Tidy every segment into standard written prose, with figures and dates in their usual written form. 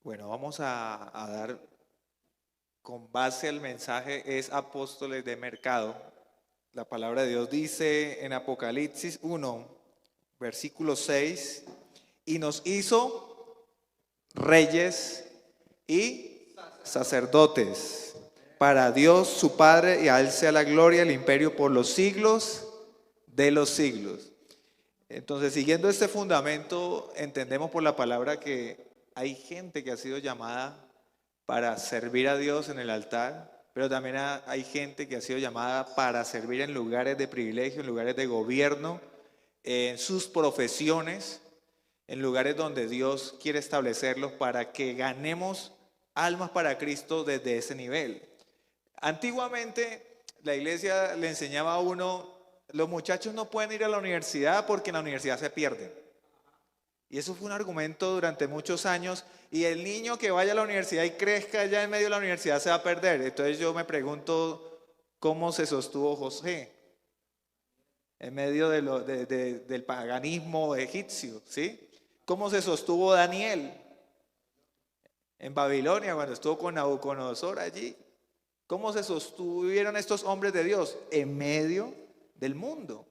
Bueno, vamos a dar con base al mensaje es apóstoles de mercado. La palabra de Dios dice en Apocalipsis 1, versículo 6, y nos hizo reyes y sacerdotes para Dios su Padre, y a Él sea la gloria, el imperio por los siglos de los siglos. Entonces, siguiendo este fundamento, entendemos por la palabra que hay gente que ha sido llamada para servir a Dios en el altar, pero también hay gente que ha sido llamada para servir en lugares de privilegio, en lugares de gobierno, en sus profesiones, en lugares donde Dios quiere establecerlos para que ganemos almas para Cristo desde ese nivel. Antiguamente la iglesia le enseñaba a uno, los muchachos no pueden ir a la universidad porque en la universidad se pierden. Y eso fue un argumento durante muchos años. Y el niño que vaya a la universidad y crezca ya en medio de la universidad se va a perder. Entonces yo me pregunto cómo se sostuvo José en medio del paganismo egipcio, ¿sí? ¿Cómo se sostuvo Daniel en Babilonia cuando estuvo con Nabucodonosor allí? ¿Cómo se sostuvieron estos hombres de Dios? En medio del mundo.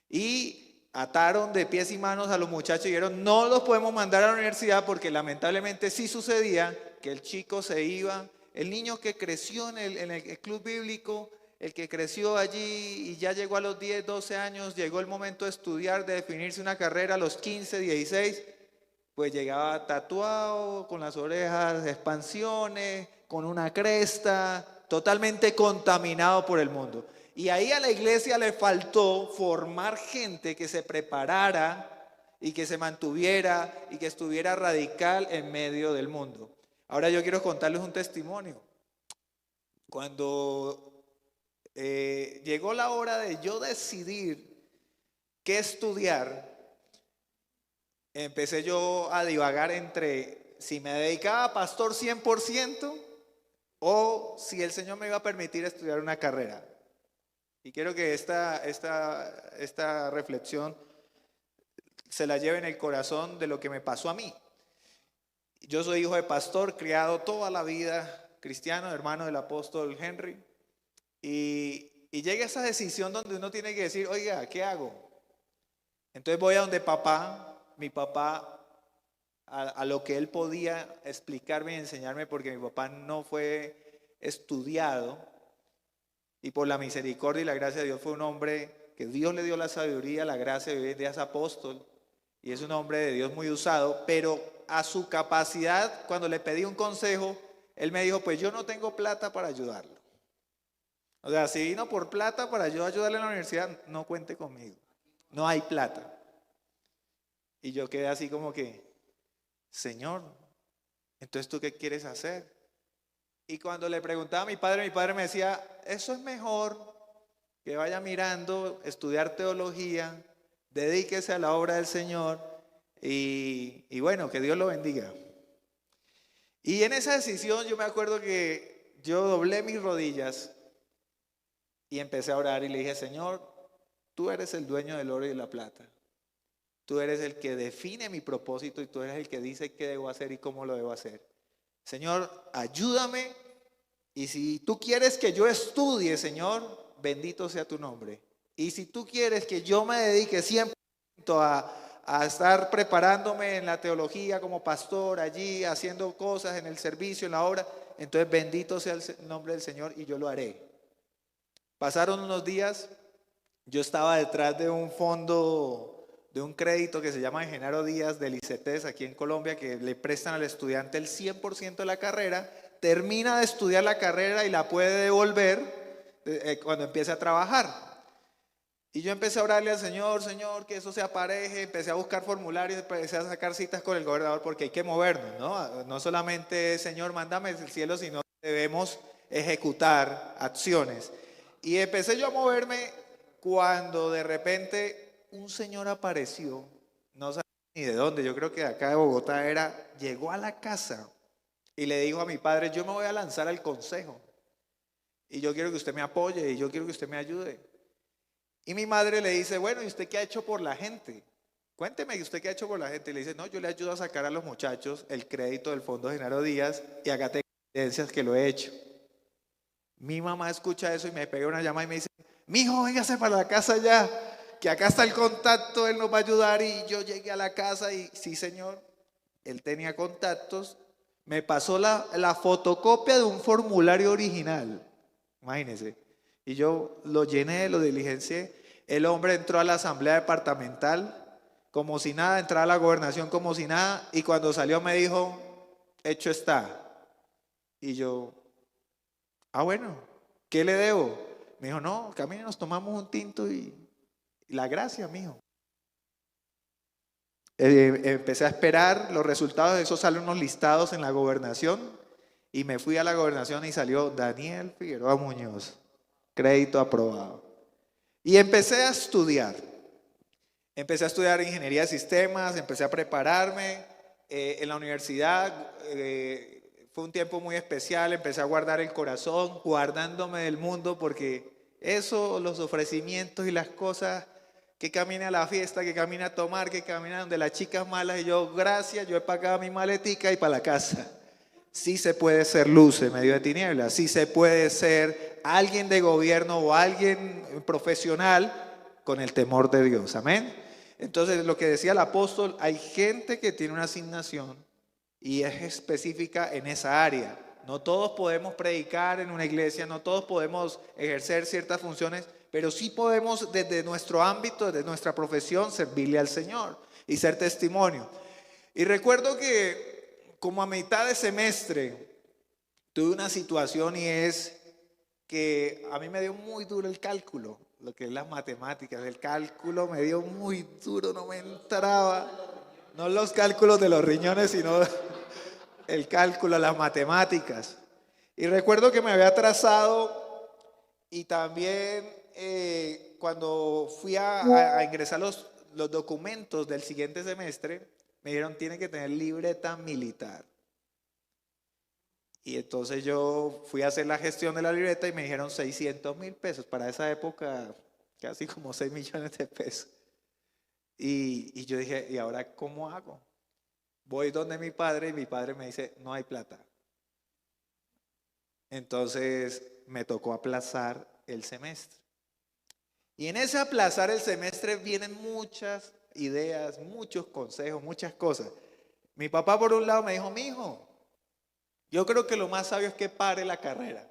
Y ataron de pies y manos a los muchachos y dijeron, no los podemos mandar a la universidad porque lamentablemente sí sucedía que el chico se iba, el niño que creció en el club bíblico, el que creció allí y ya llegó a los 10, 12 años, llegó el momento de estudiar, de definirse una carrera a los 15, 16, pues llegaba tatuado, con las orejas, expansiones, con una cresta, totalmente contaminado por el mundo. Y ahí a la iglesia le faltó formar gente que se preparara y que se mantuviera y que estuviera radical en medio del mundo. Ahora yo quiero contarles un testimonio. Cuando llegó la hora de yo decidir qué estudiar, empecé yo a divagar entre si me dedicaba a pastor 100% o si el Señor me iba a permitir estudiar una carrera. Y quiero que esta reflexión se la lleve en el corazón de lo que me pasó a mí. Yo soy hijo de pastor, criado toda la vida cristiano, hermano del apóstol Henry. Y llega esa decisión donde uno tiene que decir, oiga, ¿qué hago? Entonces voy a donde papá, mi papá, a lo que él podía explicarme y enseñarme, porque mi papá no fue estudiado. Y por la misericordia y la gracia de Dios fue un hombre que Dios le dio la sabiduría, la gracia, y hoy en día es apóstol. Y es un hombre de Dios muy usado, pero a su capacidad, cuando le pedí un consejo, él me dijo, pues yo no tengo plata para ayudarlo. O sea, si vino por plata para yo ayudarle en la universidad, no cuente conmigo. No hay plata. Y yo quedé así como que, Señor, entonces ¿tú qué quieres hacer? Y cuando le preguntaba a mi padre me decía, eso es mejor que vaya mirando, estudiar teología, dedíquese a la obra del Señor y bueno, que Dios lo bendiga. Y en esa decisión yo me acuerdo que yo doblé mis rodillas y empecé a orar y le dije, Señor, tú eres el dueño del oro y de la plata. Tú eres el que define mi propósito y tú eres el que dice qué debo hacer y cómo lo debo hacer. Señor, ayúdame. Y si tú quieres que yo estudie, Señor, bendito sea tu nombre. Y si tú quieres que yo me dedique 100% a estar preparándome en la teología como pastor allí, haciendo cosas en el servicio, en la obra, entonces bendito sea el nombre del Señor y yo lo haré. Pasaron unos días, yo estaba detrás de un fondo, de un crédito que se llama Genaro Díaz del ICETES aquí en Colombia, que le prestan al estudiante el 100% de la carrera, termina de estudiar la carrera y la puede devolver cuando empiece a trabajar. Y yo empecé a orarle al Señor, Señor, que eso se apareje, empecé a buscar formularios, empecé a sacar citas con el gobernador porque hay que movernos, ¿no? No solamente, Señor, mándame el cielo, sino que debemos ejecutar acciones. Y empecé yo a moverme cuando de repente un señor apareció, no sabía ni de dónde, yo creo que de acá de Bogotá era, llegó a la casa y le dijo a mi padre, yo me voy a lanzar al consejo y yo quiero que usted me apoye y yo quiero que usted me ayude. Y mi madre le dice, bueno, ¿y usted qué ha hecho por la gente? Cuénteme usted qué ha hecho por la gente. Y le dice, no, yo le ayudo a sacar a los muchachos el crédito del Fondo Genaro Díaz y acá tengo evidencias que lo he hecho. Mi mamá escucha eso y me pega una llamada y me dice, mijo, véngase para la casa ya, que acá está el contacto, él nos va a ayudar. Y yo llegué a la casa y sí, señor, él tenía contactos, me pasó la fotocopia de un formulario original, imagínense. Y yo lo llené, lo diligencié. El hombre entró a la asamblea departamental como si nada, entraba a la gobernación como si nada, y cuando salió me dijo, hecho está. Y yo, ah, bueno, ¿qué le debo? Me dijo, no, camine, nos tomamos un tinto y la gracia, mijo. Empecé a esperar los resultados, de eso salen unos listados en la gobernación, y me fui a la gobernación y salió Daniel Figueroa Muñoz, crédito aprobado. Y empecé a estudiar. Empecé a estudiar ingeniería de sistemas, empecé a prepararme en la universidad. Fue un tiempo muy especial, empecé a guardar el corazón, guardándome del mundo, porque eso, los ofrecimientos y las cosas, que camine a la fiesta, que camine a tomar, que camine donde las chicas malas, y yo, gracias, yo he pagado mi maletica y para la casa. Sí se puede ser luz en medio de tinieblas, sí se puede ser alguien de gobierno o alguien profesional con el temor de Dios, amén. Entonces, lo que decía el apóstol, hay gente que tiene una asignación y es específica en esa área. No todos podemos predicar en una iglesia, no todos podemos ejercer ciertas funciones, pero sí podemos desde nuestro ámbito, desde nuestra profesión, servirle al Señor y ser testimonio. Y recuerdo que como a mitad de semestre tuve una situación, y es que a mí me dio muy duro el cálculo, lo que es las matemáticas. El cálculo me dio muy duro, no me entraba. No los cálculos de los riñones, sino el cálculo, las matemáticas. Y recuerdo que me había atrasado, y también cuando fui a ingresar los documentos del siguiente semestre, me dijeron, tiene que tener libreta militar. Y entonces yo fui a hacer la gestión de la libreta y me dijeron 600.000 pesos. Para esa época, casi como 6 millones de pesos. Y yo dije, ¿y ahora cómo hago? Voy donde mi padre y mi padre me dice, no hay plata. Entonces me tocó aplazar el semestre. Y en ese aplazar el semestre vienen muchas ideas, muchos consejos, muchas cosas. Mi papá por un lado me dijo, mijo, yo creo que lo más sabio es que pare la carrera.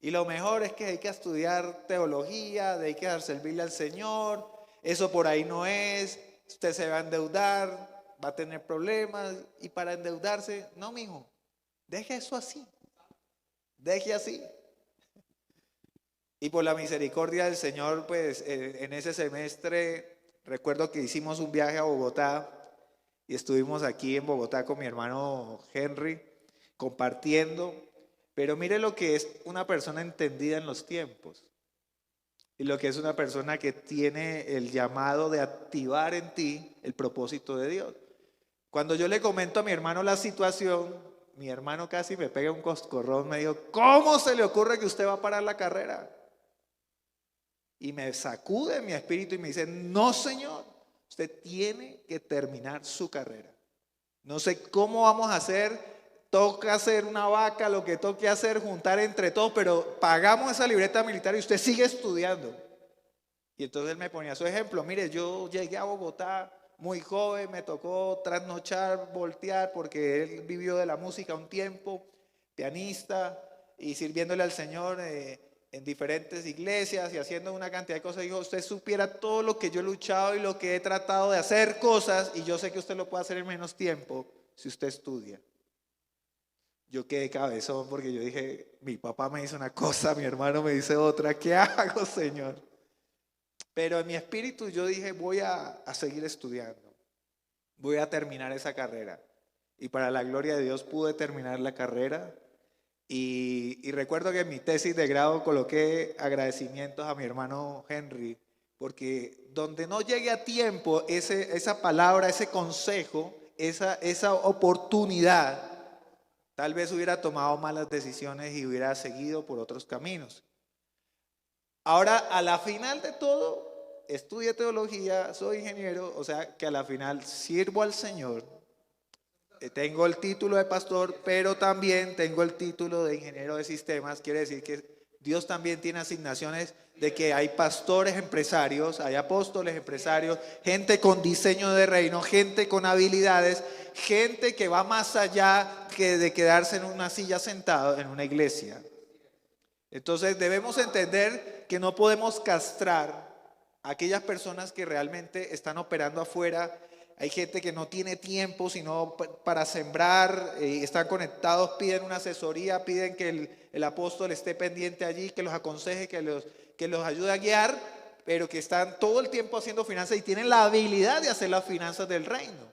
Y lo mejor es que hay que estudiar teología, hay que servirle al Señor. Eso por ahí no es. Usted se va a endeudar, va a tener problemas. Y para endeudarse, no, mijo, deje eso así. Deje así. Y por la misericordia del Señor, pues en ese semestre, recuerdo que hicimos un viaje a Bogotá. Y estuvimos aquí en Bogotá con mi hermano Henry, compartiendo, pero mire lo que es una persona entendida en los tiempos y lo que es una persona que tiene el llamado de activar en ti el propósito de Dios. Cuando yo le comento a mi hermano la situación, mi hermano casi me pega un coscorrón, me dijo, ¿cómo se le ocurre que usted va a parar la carrera? Y me sacude mi espíritu y me dice, no, señor, usted tiene que terminar su carrera. No sé cómo vamos a hacer. Toca hacer una vaca, lo que toque hacer, juntar entre todos, pero pagamos esa libreta militar y usted sigue estudiando. Y entonces él me ponía su ejemplo. Mire, yo llegué a Bogotá muy joven, me tocó trasnochar, voltear, porque él vivió de la música un tiempo, pianista, y sirviéndole al Señor en diferentes iglesias y haciendo una cantidad de cosas. Dijo, usted supiera todo lo que yo he luchado y lo que he tratado de hacer cosas, y yo sé que usted lo puede hacer en menos tiempo si usted estudia. Yo quedé cabezón porque yo dije, mi papá me dice una cosa, mi hermano me dice otra, ¿qué hago, Señor? Pero en mi espíritu yo dije, voy a seguir estudiando, voy a terminar esa carrera. Y para la gloria de Dios pude terminar la carrera. Y recuerdo que en mi tesis de grado coloqué agradecimientos a mi hermano Henry, porque donde no llegue a tiempo esa palabra, ese consejo, esa oportunidad, tal vez hubiera tomado malas decisiones y hubiera seguido por otros caminos. Ahora, a la final de todo, estudié teología, soy ingeniero, o sea que a la final sirvo al Señor. Tengo el título de pastor, pero también tengo el título de ingeniero de sistemas. Quiere decir que Dios también tiene asignaciones de que hay pastores empresarios, hay apóstoles empresarios, gente con diseño de reino, gente con habilidades, gente que va más allá que de quedarse en una silla sentado en una iglesia. Entonces debemos entender que no podemos castrar a aquellas personas que realmente están operando afuera. Hay gente que no tiene tiempo sino para sembrar, están conectados, piden una asesoría, piden que el apóstol esté pendiente allí, que los aconseje, que los ayude a guiar, pero que están todo el tiempo haciendo finanzas y tienen la habilidad de hacer las finanzas del reino.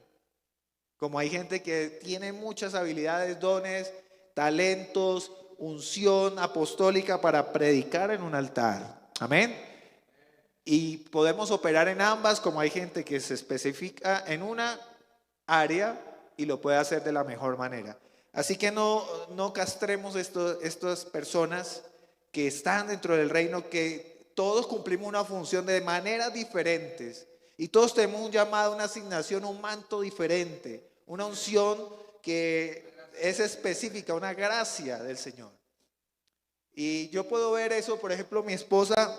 Como hay gente que tiene muchas habilidades, dones, talentos, unción apostólica para predicar en un altar. Amén. Y podemos operar en ambas, como hay gente que se especifica en una área y lo puede hacer de la mejor manera. Así que no castremos estas personas que están dentro del reino, que todos cumplimos una función de maneras diferentes. Y todos tenemos un llamado, una asignación, un manto diferente, una unción que es específica, una gracia del Señor. Y yo puedo ver eso, por ejemplo, mi esposa,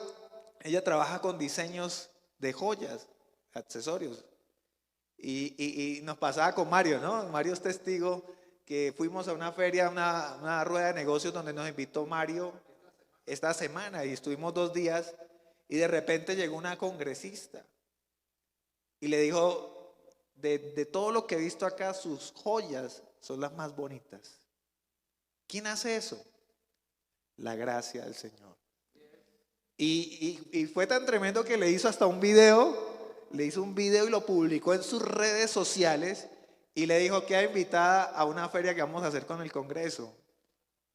ella trabaja con diseños de joyas, accesorios. Y nos pasaba con Mario, ¿no? Mario es testigo que fuimos a una feria, una rueda de negocios donde nos invitó Mario esta semana y estuvimos 2 días y de repente llegó una congresista y le dijo, de todo lo que he visto acá, sus joyas son las más bonitas. ¿Quién hace eso? La gracia del Señor. Y fue tan tremendo que le hizo hasta un video, le hizo un video y lo publicó en sus redes sociales y le dijo que era invitada a una feria que vamos a hacer con el Congreso.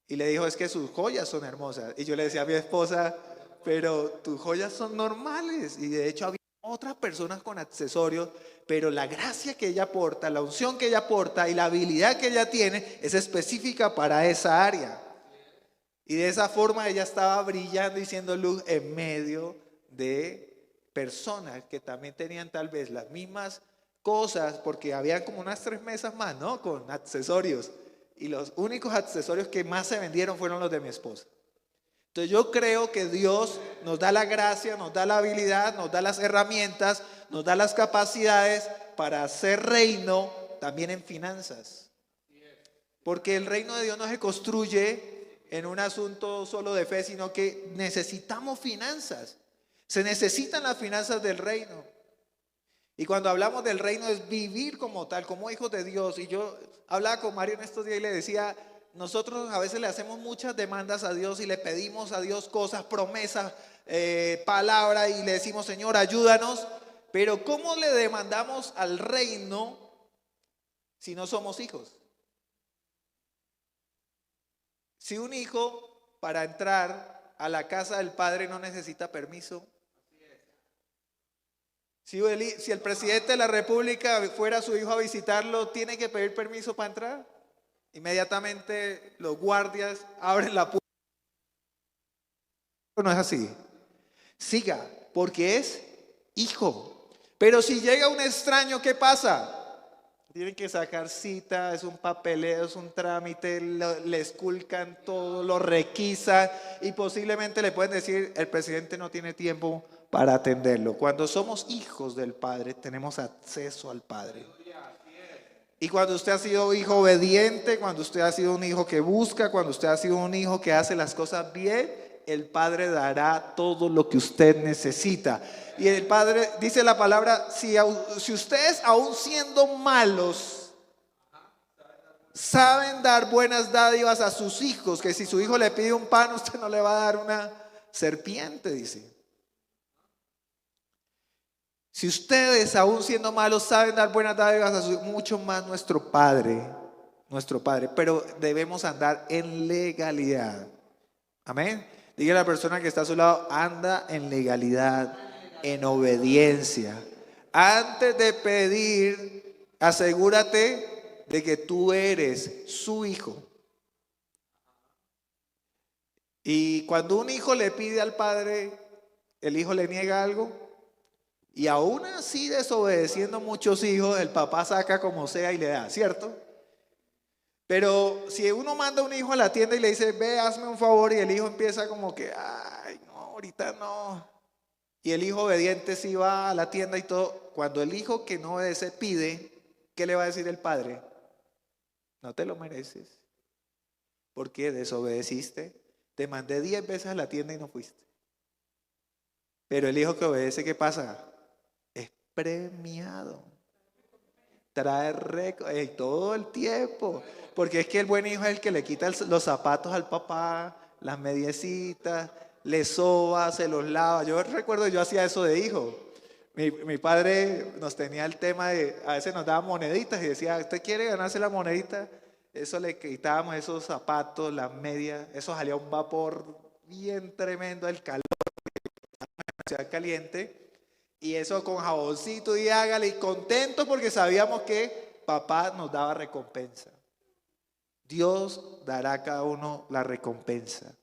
Y le dijo, es que sus joyas son hermosas. Y yo le decía a mi esposa, pero tus joyas son normales. Y de hecho había otras personas con accesorios, pero la gracia que ella aporta, la unción que ella aporta y la habilidad que ella tiene es específica para esa área. Y de esa forma ella estaba brillando y siendo luz en medio de personas que también tenían tal vez las mismas cosas, porque había como unas 3 mesas más, ¿no? Con accesorios. Y los únicos accesorios que más se vendieron fueron los de mi esposa. Entonces yo creo que Dios nos da la gracia, nos da la habilidad, nos da las herramientas, nos da las capacidades para hacer reino también en finanzas. Porque el reino de Dios no se construye en un asunto solo de fe, sino que necesitamos finanzas. Se necesitan las finanzas del reino. Y cuando hablamos del reino es vivir como tal, como hijos de Dios. Y yo hablaba con Mario en estos días y le decía, nosotros a veces le hacemos muchas demandas a Dios y le pedimos a Dios cosas, promesas, palabras y le decimos, Señor, ayúdanos. Pero ¿cómo le demandamos al reino si no somos hijos? Si un hijo para entrar a la casa del padre no necesita permiso. Si el presidente de la república fuera su hijo a visitarlo, ¿tiene que pedir permiso para entrar? Inmediatamente los guardias abren la puerta. No es así. Siga, porque es hijo. Pero si llega un extraño, ¿qué pasa? Tienen que sacar cita, es un papeleo, es un trámite, le esculcan todo, lo requisan y posiblemente le pueden decir, el presidente no tiene tiempo para atenderlo. Cuando somos hijos del Padre, tenemos acceso al Padre. Y cuando usted ha sido hijo obediente, cuando usted ha sido un hijo que busca, cuando usted ha sido un hijo que hace las cosas bien, el Padre dará todo lo que usted necesita. Y el Padre, dice la palabra, si ustedes aún siendo malos, saben dar buenas dádivas a sus hijos, que si su hijo le pide un pan, usted no le va a dar una serpiente, dice. Si ustedes aún siendo malos saben dar buenas dádivas a sus hijos, mucho más nuestro Padre, pero debemos andar en legalidad. Amén. Diga a la persona que está a su lado, anda en legalidad, en obediencia. Antes de pedir, asegúrate de que tú eres su hijo. Y cuando un hijo le pide al padre, el hijo le niega algo, Y aún así desobedeciendo muchos hijos, el papá saca como sea y le da, ¿cierto? Pero si uno manda a un hijo a la tienda y le dice, ve, hazme un favor, y el hijo empieza como que, ay, no, ahorita no. Y el hijo obediente sí va a la tienda y todo. Cuando el hijo que no obedece pide, ¿qué le va a decir el padre? No te lo mereces. ¿Por qué desobedeciste? Te mandé 10 veces a la tienda y no fuiste. Pero el hijo que obedece, ¿qué pasa? Es premiado. Trae récord todo el tiempo. Porque es que el buen hijo es el que le quita los zapatos al papá, las mediecitas, le soba, se los lava. Yo recuerdo, yo hacía eso de hijo. Mi padre nos tenía el tema de, a veces nos daba moneditas y decía, ¿usted quiere ganarse la monedita? Eso le quitábamos esos zapatos, las medias, eso salía un vapor bien tremendo, el calor, la ciudad caliente. Y eso con jaboncito y hágale y contentos porque sabíamos que papá nos daba recompensa. Dios dará a cada uno la recompensa.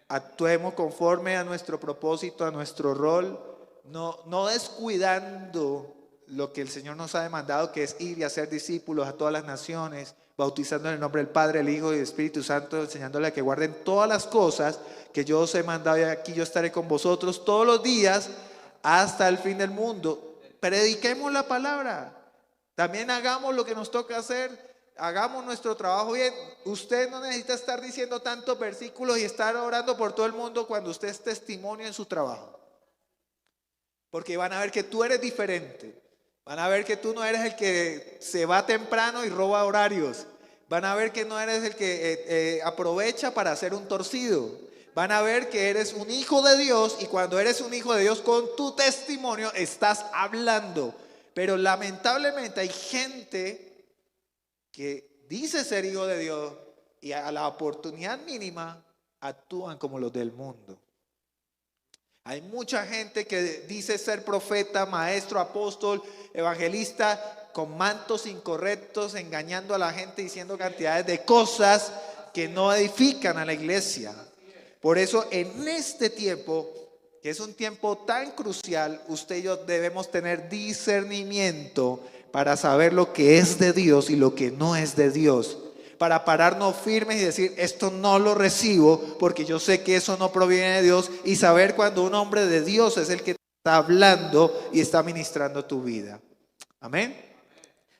Actuemos conforme a nuestro propósito, a nuestro rol, no descuidando lo que el Señor nos ha demandado, que es ir y hacer discípulos a todas las naciones, bautizando en el nombre del Padre, el Hijo y el Espíritu Santo, enseñándole a que guarden todas las cosas que yo os he mandado, y aquí yo estaré con vosotros todos los días hasta el fin del mundo. Prediquemos la palabra. También hagamos lo que nos toca hacer. Hagamos nuestro trabajo bien. Usted no necesita estar diciendo tantos versículos y estar orando por todo el mundo cuando usted es testimonio en su trabajo. Porque van a ver que tú eres diferente. Van a ver que tú no eres el que se va temprano y roba horarios. Van a ver que no eres el que aprovecha para hacer un torcido. Van a ver que eres un hijo de Dios, y cuando eres un hijo de Dios, con tu testimonio estás hablando. Pero lamentablemente hay gente que dice ser hijo de Dios y a la oportunidad mínima actúan como los del mundo. Hay mucha gente que dice ser profeta, maestro, apóstol, evangelista, con mantos incorrectos, engañando a la gente, diciendo cantidades de cosas que no edifican a la iglesia. Por eso en este tiempo, que es un tiempo tan crucial, usted y yo debemos tener discernimiento para saber lo que es de Dios y lo que no es de Dios. Para pararnos firmes y decir, esto no lo recibo porque yo sé que eso no proviene de Dios, y saber cuando un hombre de Dios es el que está hablando y está ministrando tu vida. Amén.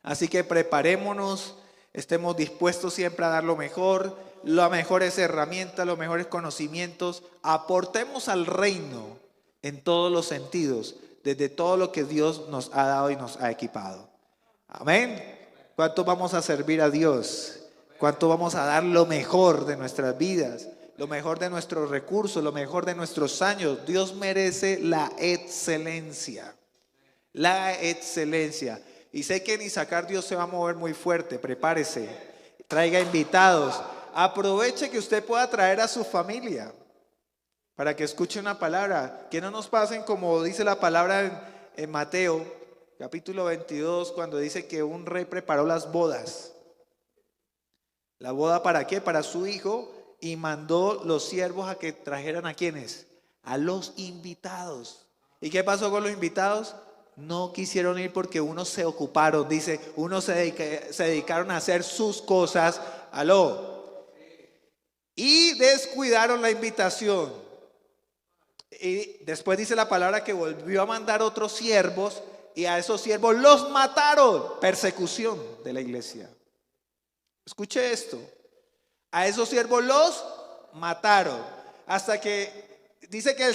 Así que preparémonos, estemos dispuestos siempre a dar lo mejor, las mejores herramientas, los mejores conocimientos. Aportemos al reino en todos los sentidos, desde todo lo que Dios nos ha dado y nos ha equipado. Amén. ¿Cuánto vamos a servir a Dios? ¿Cuánto vamos a dar lo mejor de nuestras vidas? Lo mejor de nuestros recursos, lo mejor de nuestros años. Dios merece la excelencia. La excelencia. Y sé que en Isaacar Dios se va a mover muy fuerte. Prepárese. Traiga invitados. Aproveche que usted pueda traer a su familia para que escuche una palabra. Que no nos pasen como dice la palabra en Mateo, capítulo 22, cuando dice que un rey preparó las bodas. ¿La boda para qué? Para su hijo, y mandó los siervos a que trajeran ¿a quiénes? A los invitados. ¿Y qué pasó con los invitados? No quisieron ir porque unos se ocuparon, dice, unos se dedicaron a hacer sus cosas, y descuidaron la invitación. Y después dice la palabra que volvió a mandar otros siervos, y a esos siervos los mataron. Persecución de la iglesia. Escuche esto. A esos siervos los mataron. Hasta que dice que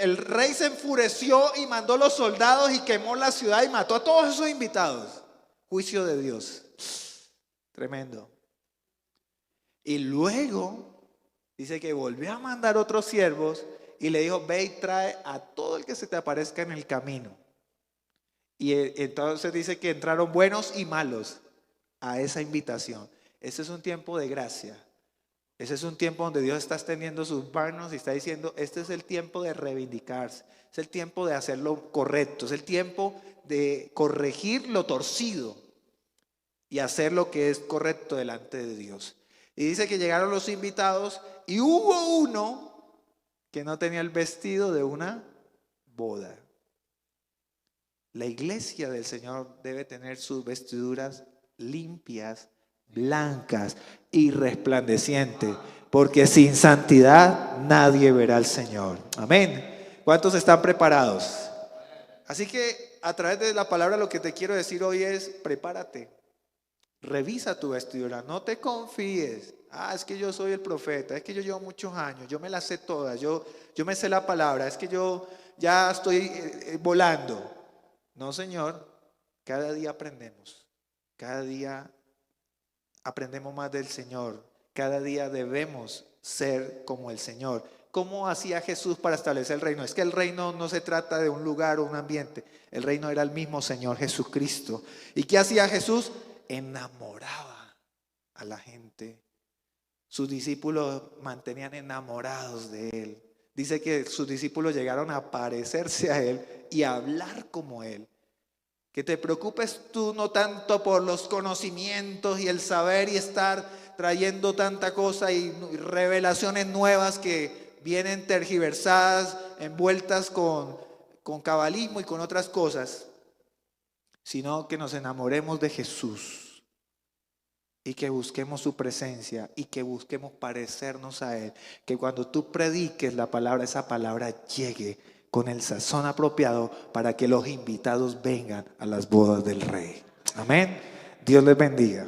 el rey se enfureció y mandó los soldados y quemó la ciudad y mató a todos esos invitados. Juicio de Dios. Tremendo. Y luego dice que volvió a mandar otros siervos y le dijo, ve y trae a todo el que se te aparezca en el camino. Y entonces dice que entraron buenos y malos a esa invitación. Ese es un tiempo de gracia. Ese es un tiempo donde Dios está extendiendo sus manos y está diciendo, este es el tiempo de reivindicarse. Es el tiempo de hacer lo correcto. Es el tiempo de corregir lo torcido y hacer lo que es correcto delante de Dios. Y dice que llegaron los invitados y hubo uno que no tenía el vestido de una boda. La iglesia del Señor debe tener sus vestiduras limpias, blancas y resplandecientes, porque sin santidad nadie verá al Señor. Amén. ¿Cuántos están preparados? Así que a través de la palabra lo que te quiero decir hoy es: prepárate, revisa tu vestidura, no te confíes. Es que yo soy el profeta, es que yo llevo muchos años, yo me las sé todas, yo me sé la palabra, es que yo ya estoy volando. No, Señor, cada día aprendemos, cada día aprendemos más del Señor, cada día debemos ser como el Señor. ¿Cómo hacía Jesús para establecer el reino? Es que el reino no se trata de un lugar o un ambiente, el reino era el mismo Señor Jesucristo. ¿Y qué hacía Jesús? Enamoraba a la gente. Sus discípulos mantenían enamorados de Él. Dice que sus discípulos llegaron a parecerse a Él y a hablar como Él. Que te preocupes tú no tanto por los conocimientos y el saber y estar trayendo tanta cosa y revelaciones nuevas que vienen tergiversadas, envueltas con cabalismo y con otras cosas, sino que nos enamoremos de Jesús y que busquemos su presencia y que busquemos parecernos a Él. Que cuando tú prediques la palabra, esa palabra llegue con el sazón apropiado para que los invitados vengan a las bodas del Rey. Amén. Dios les bendiga.